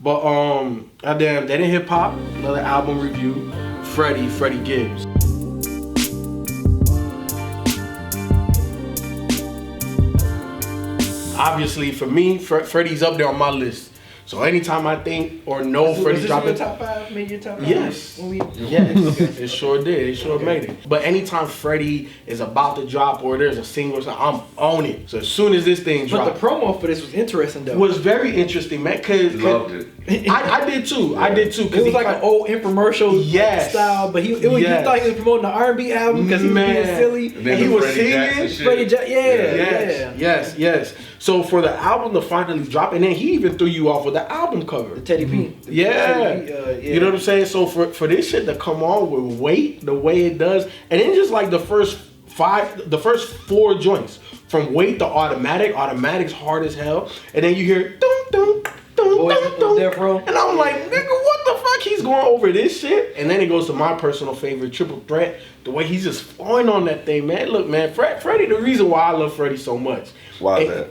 But goddamn, Dead in Hip Hop, another album review. Freddie Gibbs. Obviously, for me, Freddie's up there on my list. So anytime I think or know Freddie dropping top 5, made your top 5? Yes. Yes. It sure did. It sure made it. But anytime Freddie is about to drop or there's a single or something, I'm on it. So as soon as this thing dropped. But the promo for this was interesting though. Was very interesting, man. Loved it. I did too. Yeah. I did too. It was like an old infomercial style, but you thought he was promoting the R&B album because he was being silly. And he was singing. Freddie Yes. So for the album to finally drop, and then he even threw you off with the album cover. The Teddy P. You know what I'm saying? So for this shit to come on with Wait the way it does, and then just like the first 4 joints, from Wait to Automatic's hard as hell, and then you hear dum dum dum dum dum, and I'm like, nigga, what the fuck? He's going over this shit, and then it goes to my personal favorite, Triple Threat. The way he's just flowing on that thing, man. Look, man, Freddie. The reason why I love Freddie so much. Why is that?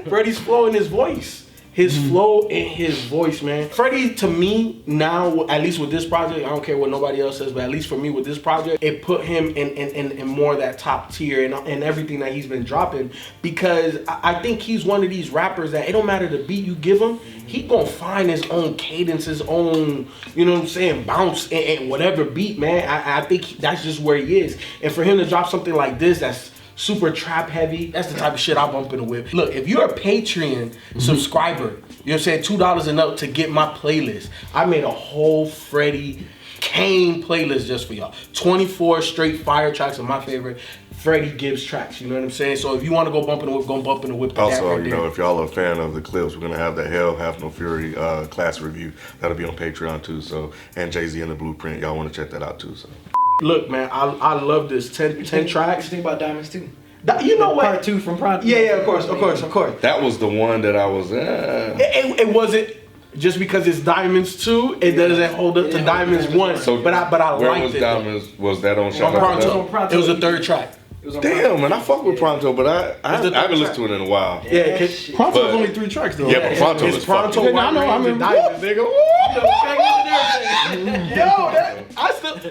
Freddie's flow in his voice. His flow in his voice, man. Freddie, to me, now, at least with this project, I don't care what nobody else says, but at least for me with this project, it put him in more of that top tier and everything that he's been dropping, because I think he's one of these rappers that it don't matter the beat you give him, he gonna find his own cadence, his own, you know what I'm saying, bounce and whatever beat, man. I think that's just where he is. And for him to drop something like this, that's super trap heavy, that's the type of shit I bump in the whip. Look, if you're a Patreon subscriber, you know what I'm saying, $2 and up to get my playlist. I made a whole Freddie Kane playlist just for y'all. 24 straight fire tracks of my favorite Freddie Gibbs tracks, you know what I'm saying? So if you want to go bump in the whip, go bump in the whip. Also, you know, if y'all are a fan of the clips, we're gonna have the Hell Hath No Fury class review. That'll be on Patreon too. So, and Jay-Z and the Blueprint, y'all want to check that out too. So. Look, man, I love this 10 tracks. What you think about Diamonds 2? You know what? Part 2 from Pronto. Yeah, of course. That was the one that I was. It wasn't just because it's Diamonds 2. It doesn't hold up to Diamonds 1. So, but I liked it. Diamonds? Was that on Shout Pronto? It was the 3rd track. Damn, man, I fuck with Pronto, but I haven't listened to it in a while. Yeah, Pronto's only 3 tracks though. Yeah, but Pronto is Pronto. fucking. I know. I mean, Diamonds, nigga.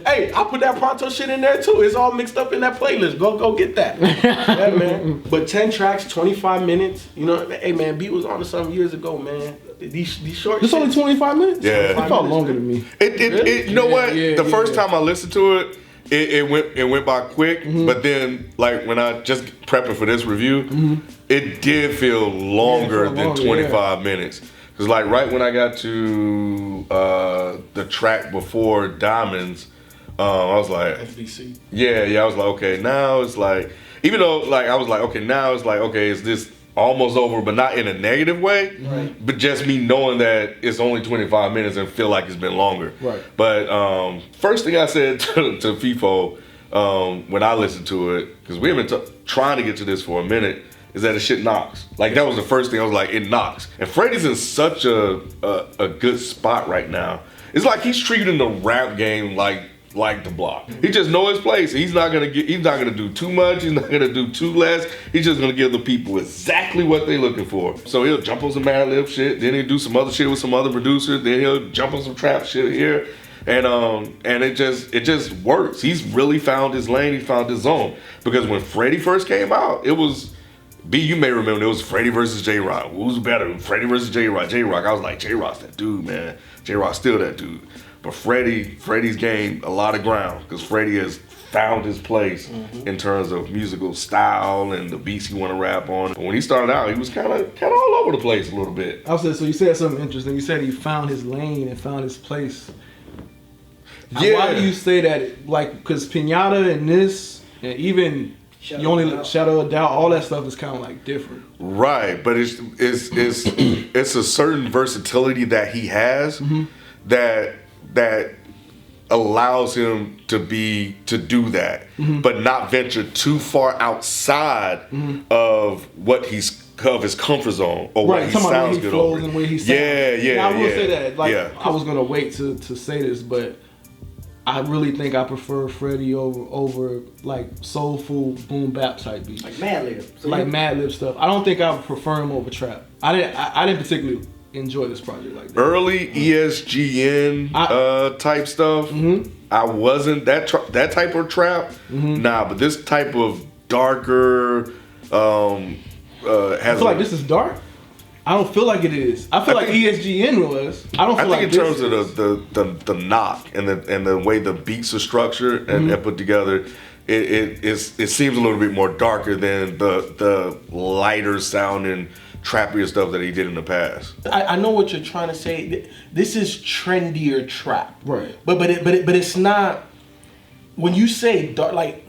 I put that Pronto shit in there too. It's all mixed up in that playlist. Go get that. Yeah, man. But 10 tracks, 25 minutes. You know, hey man, Beat was on to something years ago, man. These short. It's only 25 minutes. Yeah, it felt longer to me. You know what? The first time I listened to it. It went by quick, but then like when I just prepping for this review, it did feel longer than 25 minutes. Cause like right when I got to the track before Diamonds, I was like, FBC. Yeah, I was like, okay, now it's like, even though like I was like, okay, now it's like, okay, is this almost over, but not in a negative way, right? But just me knowing that it's only 25 minutes and feel like it's been longer, right? But first thing I said to Feefo when I listened to it, because we have been trying to get to this for a minute, is that the shit knocks. Like that was the first thing I was like, it knocks. And Freddie's in such a good spot right now. It's like he's treating the rap game like the block. He just know his place. He's not gonna do too much. He's not gonna do too less. He's just gonna give the people exactly what they're looking for. So he'll jump on some Mad Lib shit, then he'll do some other shit with some other producers, then he'll jump on some trap shit here. And it just works. He's really found his lane, he found his zone. Because when Freddie first came out, it was you may remember it was Freddie versus J-Rock. Who's better? Freddie versus J-Rock. I was like, J-Rock's that dude, man. J-Rock's still that dude. But Freddie's gained a lot of ground because Freddie has found his place in terms of musical style and the beats he want to rap on. But when he started out, he was kind of all over the place a little bit. I said, so you said something interesting. You said he found his lane and found his place. Yeah. Why do you say that? Like, because Pinata and this, and even Shadow of Doubt, all that stuff is kind of like different. Right, but it's a certain versatility that he has that allows him to do that, but not venture too far outside of what his comfort zone or what he sounds good over. And where he sounds. Yeah. I will say that. I was gonna wait to say this, but I really think I prefer Freddie over like soulful boom bap type beats. Like Madlib. So like Madlib stuff. I don't think I would prefer him over trap. I didn't particularly enjoy this project like that. Early ESGN type stuff. I wasn't that type of trap. Nah, but this type of darker I feel like this is dark. I don't feel like it is. I feel like ESGN was. I don't feel like this. I think in terms of the knock and the way the beats are structured and put together, it seems a little bit more darker than the lighter sounding trappier stuff that he did in the past. I know what you're trying to say. This is trendier trap, right? But it's not. When you say dark, like.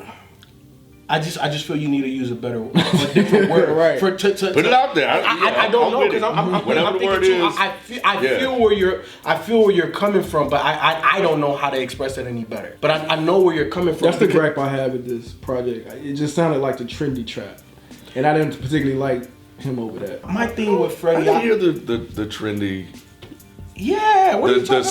I just feel you need to use a different word. Right. Put it out there. I don't know because I'm thinking too. I feel where you're coming from, but I don't know how to express it any better. But I know where you're coming from. That's the gripe I have with this project. It just sounded like the trendy trap, and I didn't particularly like him over that. My thing with Freddie, I hear the trendy. Yeah, what are you talking about?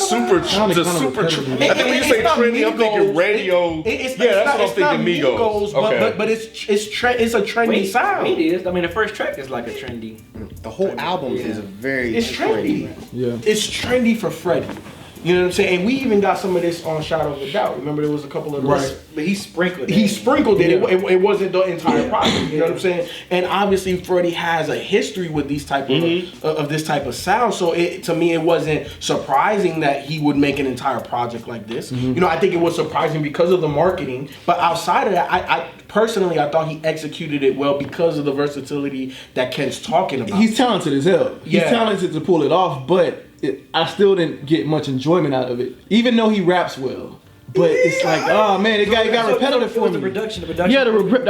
The super. I think when you say trendy, I'm thinking radio. That's what I'm thinking. Migos, but it's a trendy sound. It is. I mean, the first track is like a trendy. The whole album is very. It's trendy. Yeah, it's trendy for Freddie. You know what I'm saying? And we even got some of this on Shadow of a Doubt. Remember, there was a couple of those. But he sprinkled it. He sprinkled it. It wasn't the entire project. You know what I'm saying? And obviously, Freddie has a history with these type of this type of sound. So to me, it wasn't surprising that he would make an entire project like this. You know, I think it was surprising because of the marketing. But outside of that, I personally, I thought he executed it well because of the versatility that Ken's talking about. He's talented as hell. He's talented to pull it off, but I still didn't get much enjoyment out of it, even though he raps well. But it's like, oh man, it got repetitive for me. The production. Yeah,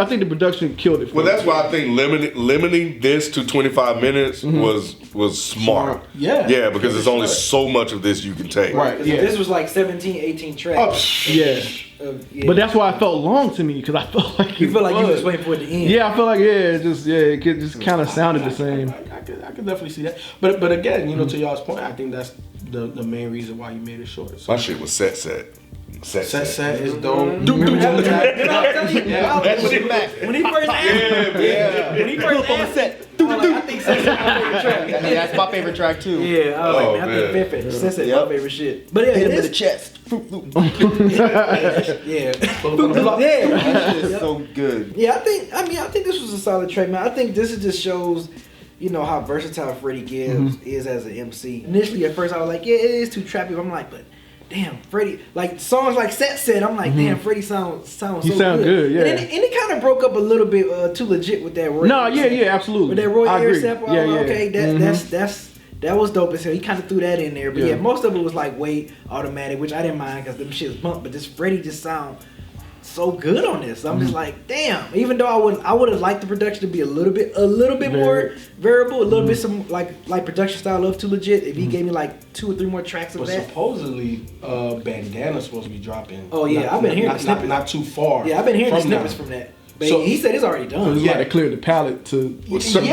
I think the production killed it for me. Well, that's why I think limiting this to 25 minutes was smart. Yeah, because there's only so much of this you can take. Right. Yeah. This was like 17, 18 tracks. But that's why it felt long to me, because I felt like you feel like you was waiting for it to end. Yeah, I feel like it just kind of sounded the same. I could definitely see that. But again, you know, to y'all's point, I think that's the main reason why you made it short. So. My shit was set. Set is dope. That shit back. When he first asked, when he first on the set. I think Set my favorite track. That's my favorite track too. Yeah, I was like, man, I think Fefe. Set my favorite shit. But yeah, hit him in the chest. Yeah. That shit is so good. Yeah, I think this was a solid track, man. I think this just shows, you know, how versatile Freddie Gibbs is as an MC. Initially, at first, I was like, yeah, it is too trappy. But I'm like, but damn, Freddie, like songs like Set Set, I'm like, damn, Freddie sounds so good. Yeah. And it kind of broke up a little bit too legit with that Roy. No, yeah, absolutely. With that Roy Ayers sample, yeah, okay, that was dope as hell. He kind of threw that in there, but yeah, most of it was like way automatic, which I didn't mind because them shits bumped. But this Freddie just sound so good on this. I'm just like, damn. Even though I would have liked the production to be a little bit more variable, a little bit some like production style of Too Legit. If he gave me like 2 or 3 more tracks of that. Supposedly, Bandana's supposed to be dropping. Oh yeah, I've been hearing the snippets. Not too far. Yeah, I've been hearing the snippets from that. But so, he said it's already done. So you got to clear the palette to Sophie's,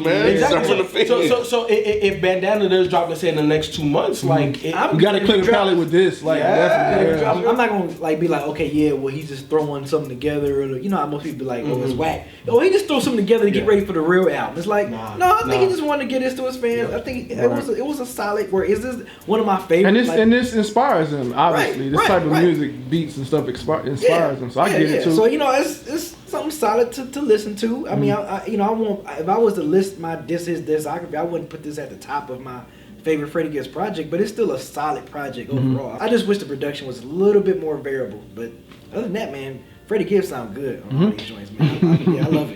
man. Exactly. So if Bandana does drop, let's say in the next 2 months, like you got to clear the palette with this, like definitely. I'm not gonna like be like, okay, yeah, well he's just throwing something together, or you know how most people be like, oh it's whack. Oh, he just threw something together to get ready for the real album. It's like, I think he just wanted to get this to his fans. I think it was a solid. Where is this one of my favorites? And this inspires him. Obviously, this type of music, beats and stuff inspires him. So I get it too. So you know it's something solid to listen to. I mean, I won't. If I was to list his discography, I wouldn't put this at the top of my favorite Freddie Gibbs project, but it's still a solid project overall. I just wish the production was a little bit more variable, but other than that, man, Freddie Gibbs sound good on all these joints, man. I love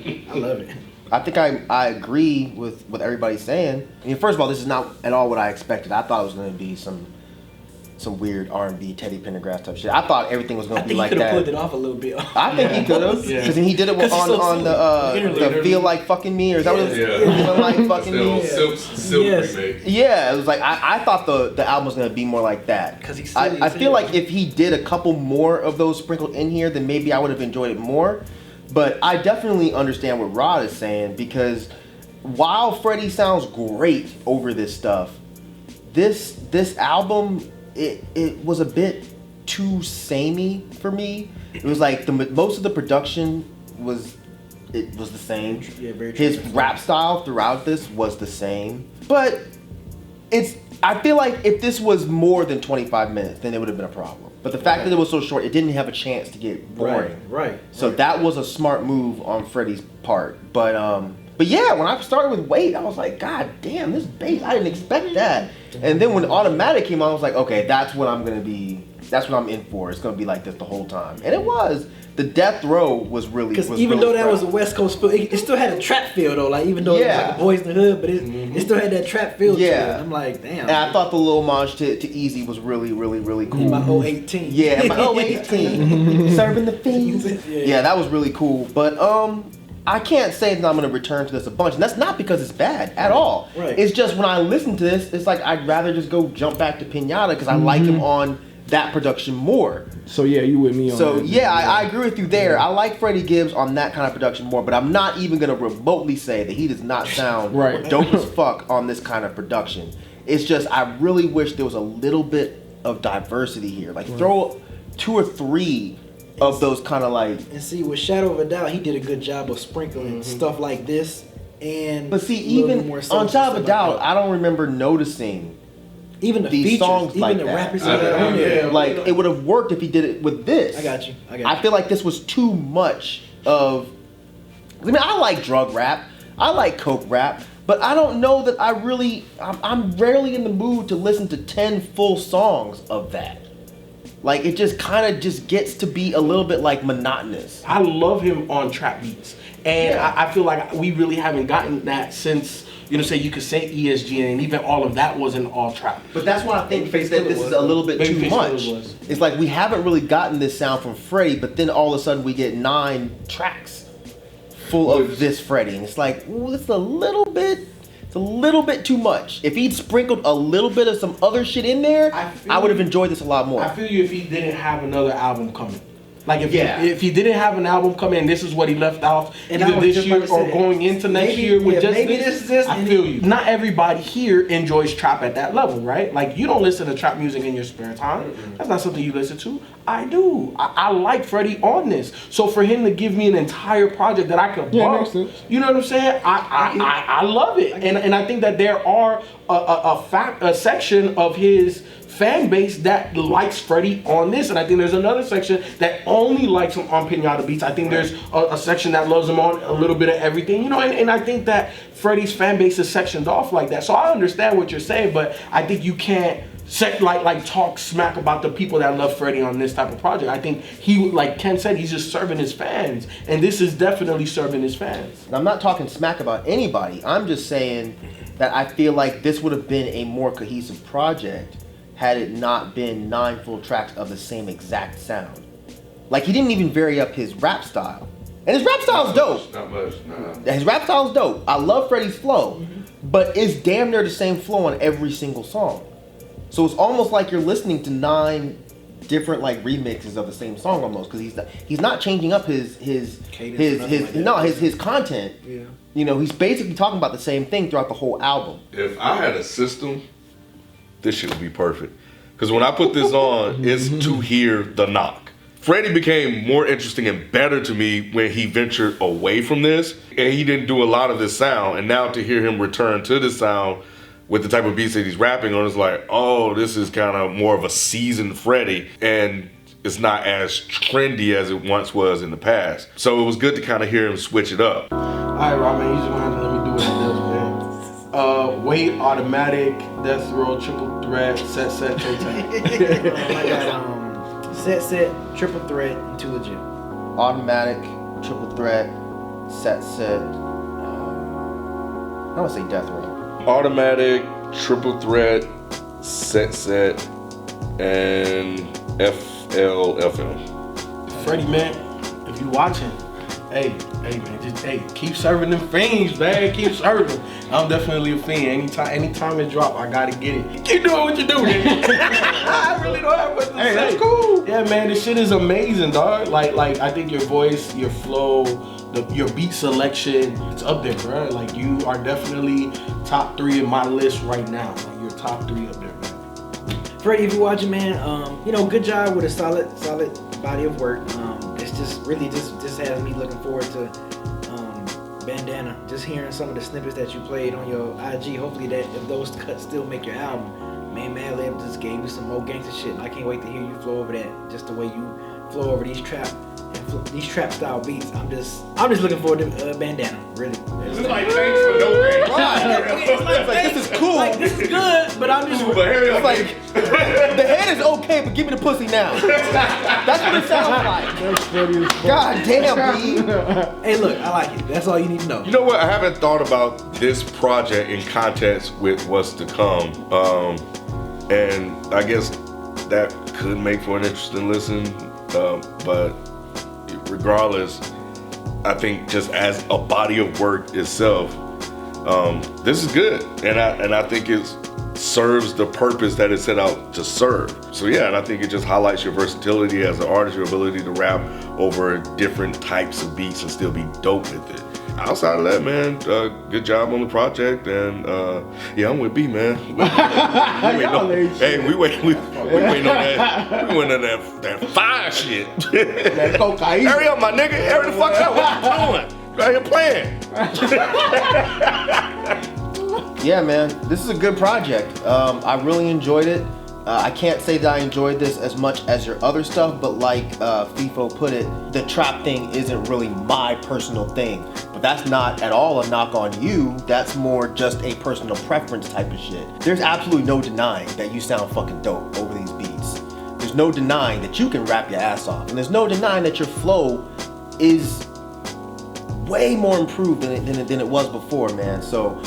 it. I think I agree with what everybody's saying. I mean, first of all, this is not at all what I expected. I thought it was going to be some weird R&B Teddy Pendergrass type shit. I thought everything was going to be like that. I think he could have pulled it off a little bit. I think he could have. Because he did it on the Feel Like Fucking Me, or is that what it was? Feel Like Fucking Me? Silk remake. Yeah, it was like, I thought the album was going to be more like that. Because I feel like if he did a couple more of those sprinkled in here, then maybe I would have enjoyed it more. But I definitely understand what Rod is saying, because while Freddie sounds great over this stuff, this album, it was a bit too samey for me. It was like most of the production was the same. Yeah, very true. His rap style throughout this was the same. But I feel like if this was more than 25 minutes, then it would have been a problem. But the fact that it was so short, it didn't have a chance to get boring. Right. So that was a smart move on Freddie's part. But yeah, when I started with Wait, I was like, God damn, this bass, I didn't expect that. And then when Automatic came on, I was like, okay, that's what I'm in for. It's gonna be like this the whole time. And it was. The Death Row was really because even though that was a West Coast feel, it still had a trap feel though. Like even though it was like a Boys in the Hood, but it still had that trap feel to it. I'm like, damn. And I thought the little homage to Easy was really, really, really cool. My 018. Yeah, my 018. Serving the fiends. Yeah, that was really cool. But I can't say that I'm gonna return to this a bunch, and that's not because it's bad at all. Right. It's just when I listen to this, it's like I'd rather just go jump back to Pinata because I like him on that production more. So yeah, you with me on that. So yeah, I agree with you there. I like Freddie Gibbs on that kind of production more, but I'm not even gonna remotely say that he does not sound dope as fuck on this kind of production. It's just I really wish there was a little bit of diversity here. Like throw 2 or 3 of those kind of like. And see, with Shadow of a Doubt, he did a good job of sprinkling stuff like this. But see, even on Shadow of a Doubt, I don't remember noticing. Even the these features, songs even like the that. rappers that are on there. Like it would have worked if he did it with this. I got you. I feel like this was too much of. I mean, I like drug rap, I like coke rap, but I don't know that I really. I'm rarely in the mood to listen to 10 full songs of that. Like it just kind of just gets to be a little bit like monotonous. I love him on trap beats, and I feel like we really haven't gotten that since. You could say ESGN, and even all of that wasn't all trap. But that's why I think that this is a little bit too much. It's like we haven't really gotten this sound from Freddie, but then all of a sudden we get 9 tracks full of this Freddie, and it's like, ooh, it's a little bit too much. If he'd sprinkled a little bit of some other shit in there, I would have enjoyed this a lot more. I feel you if he didn't have another album coming. Like if he didn't have an album coming, and this is what he left off either this year or going into next year with just this. I feel you. Not everybody here enjoys trap at that level, right? Like you don't listen to trap music in your spare time. That's not something you listen to. I do. I like Freddie on this. So for him to give me an entire project that I could bump, you know what I'm saying? I love it, and I think that there are a section of his fan base that likes Freddie on this, and I think there's another section that only likes him on Pinata Beats. I think there's a section that loves him on a little bit of everything, and I think that Freddie's fan base is sectioned off like that. So I understand what you're saying, but I think you can't talk smack about the people that love Freddie on this type of project. I think he, like Ken said, he's just serving his fans, and this is definitely serving his fans. And I'm not talking smack about anybody. I'm just saying that I feel like this would have been a more cohesive project had it not been 9 full tracks of the same exact sound. Like he didn't even vary up his rap style. And his rap style's dope. Not much, nah. His rap style's dope. I love Freddie's flow, but it's damn near the same flow on every single song. So it's almost like you're listening to 9 different like remixes of the same song almost, because he's not changing up his content. Yeah. You know, he's basically talking about the same thing throughout the whole album. If I had a system, this shit would be perfect. Because when I put this on, it's to hear the knock. Freddie became more interesting and better to me when he ventured away from this, and he didn't do a lot of this sound. And now to hear him return to this sound with the type of beats that he's rapping on, it's like, oh, this is kind of more of a seasoned Freddie, and it's not as trendy as it once was in the past. So it was good to kind of hear him switch it up. All right, Rob, man, you just gonna have to let me do what it does, man. Wait, Automatic, Death Row, Triple Threat, Set, Tay. I got Set, Triple Threat, and 2 Legit. Automatic, Triple Threat, Set. I want to say Death Row. Automatic, Triple Threat, Set, and FLFM. Freddie, man, if you watching, hey, man, just keep serving them fiends, man. Keep serving. I'm definitely a fiend. Anytime it drop, I gotta get it. Keep doing what you do, man. I really don't have what to say. That's cool. Yeah, man, this shit is amazing, dog. Like I think your voice, your flow, your beat selection, it's up there, bro. Like you are definitely top 3 in my list right now. Like you're top 3 up there, man. Freddie, if you're watching, man, good job with a solid body of work. It's just really just has me looking forward to Bandana. Just hearing some of the snippets that you played on your IG. Hopefully that if those cuts still make your album. Man, Madlib just gave you some more gangster shit. And I can't wait to hear you flow over that. Just the way you flow over these trap style beats. I'm just looking forward to Bandana. Really. This is like thanks for no thanks. This is cool. Like, this is good, but I'm just. But Harry, it's like the head is okay, but give me the pussy now. That's what it sounds like. God damn, B. Hey, look, I like it. That's all you need to know. You know what? I haven't thought about this project in context with what's to come, and I guess that could make for an interesting listen. But regardless, I think just as a body of work itself, this is good, and I think it serves the purpose that it set out to serve. So yeah, and I think it just highlights your versatility as an artist, your ability to rap over different types of beats and still be dope with it. Outside of that, man, good job on the project, and yeah, I'm with B, man. We waiting on that fire shit. That cocaine. Hurry up, my nigga. Hurry the fuck up. What you doing? You out here playing. Yeah, man, this is a good project. I really enjoyed it. I can't say that I enjoyed this as much as your other stuff, but like Feefo put it, the trap thing isn't really my personal thing. But that's not at all a knock on you. That's more just a personal preference type of shit. There's absolutely no denying that you sound fucking dope over these beats. There's no denying that you can rap your ass off. And there's no denying that your flow is way more improved than it was before, man. So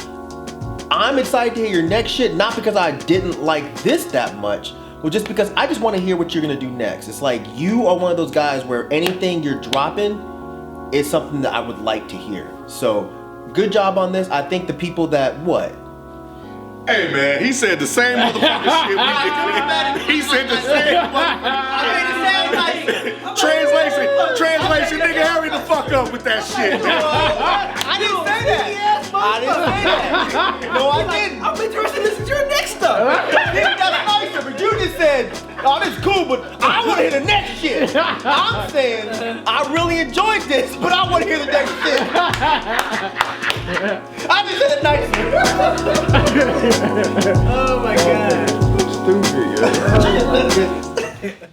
I'm excited to hear your next shit, not because I didn't like this that much, but just because I just want to hear what you're gonna do next. It's like you are one of those guys where anything you're dropping is something that I would like to hear. So good job on this. I think the people that Hey man, he said the same motherfucking shit we did. He said the same Translation, nigga, hurry the fuck up with that shit. I didn't say that. No, I didn't. I'm interested in listening to your next stuff. That's nicer, but you just said, oh, this is cool, but I want to hear the next shit. I'm saying, I really enjoyed this, but I want to hear the next shit. I just said it nicer. Oh my god. Stupid, yeah.